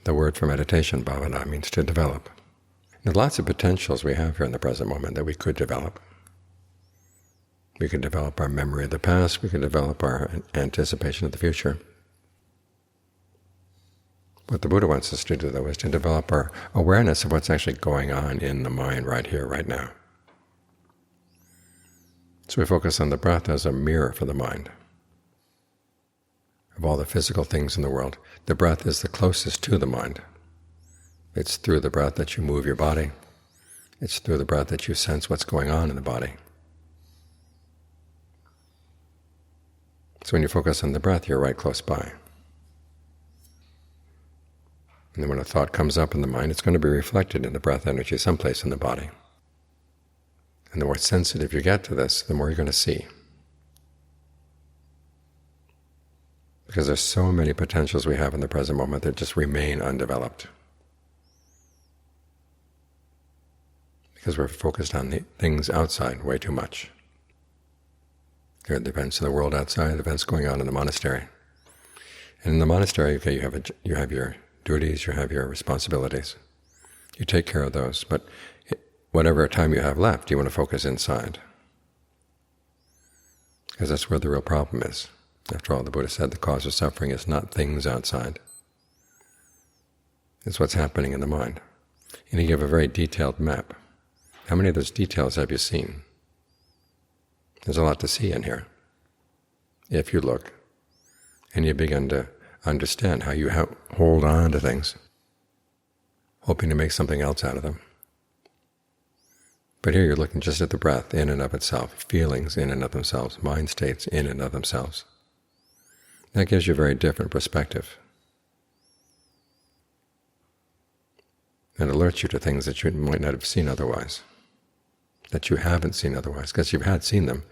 The word for meditation, bhavana, means to develop. There are lots of potentials we have here in the present moment that we could develop. We could develop our memory of the past, we could develop our anticipation of the future. What the Buddha wants us to do, though, is to develop our awareness of what's actually going on in the mind right here, right now. So we focus on the breath as a mirror for the mind. Of all the physical things in the world, the breath is the closest to the mind. It's through the breath that you move your body. It's through the breath that you sense what's going on in the body. So when you focus on the breath, you're right close by. And then when a thought comes up in the mind, it's going to be reflected in the breath energy someplace in the body. And the more sensitive you get to this, the more you're going to see. Because there's so many potentials we have in the present moment that just remain undeveloped. Because we're focused on the things outside way too much. There are the events in the world outside, the events going on in the monastery. And in the monastery, okay, you have your duties, you have your responsibilities. You take care of those, but whatever time you have left, you want to focus inside. Because that's where the real problem is. After all, the Buddha said the cause of suffering is not things outside. It's what's happening in the mind. And he gave a very detailed map. How many of those details have you seen? There's a lot to see in here, if you look, and you begin to understand how you hold on to things, hoping to make something else out of them. But here you're looking just at the breath in and of itself, feelings in and of themselves, mind states in and of themselves. That gives you a very different perspective. And alerts you to things that you might not have seen otherwise, that you haven't seen otherwise. Because if you had seen them,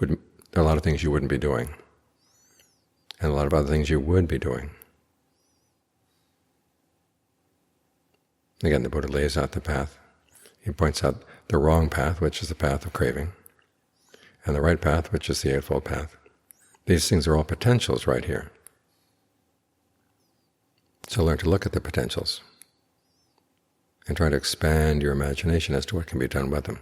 there are a lot of things you wouldn't be doing, and a lot of other things you would be doing. Again, the Buddha lays out the path. He points out the wrong path, which is the path of craving, and the right path, which is the Eightfold Path. These things are all potentials right here. So learn to look at the potentials and try to expand your imagination as to what can be done with them.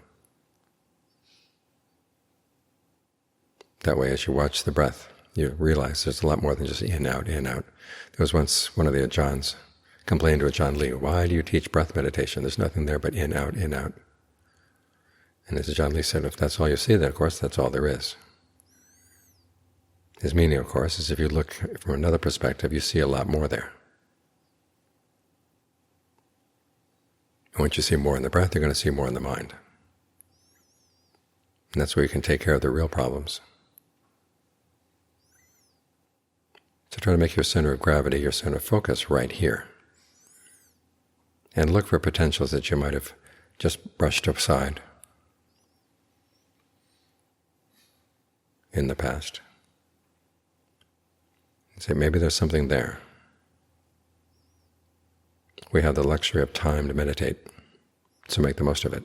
That way, as you watch the breath, you realize there's a lot more than just in, out, in, out. There was once one of the Ajahns complained to Ajahn Lee, "Why do you teach breath meditation? There's nothing there but in, out, in, out." And as Ajahn Lee said, if that's all you see, then of course that's all there is. His meaning, of course, is if you look from another perspective, you see a lot more there. And once you see more in the breath, you're going to see more in the mind. And that's where you can take care of the real problems. So try to make your center of gravity, your center of focus right here. And look for potentials that you might have just brushed aside in the past. And say, maybe there's something there. We have the luxury of time to meditate, so make the most of it.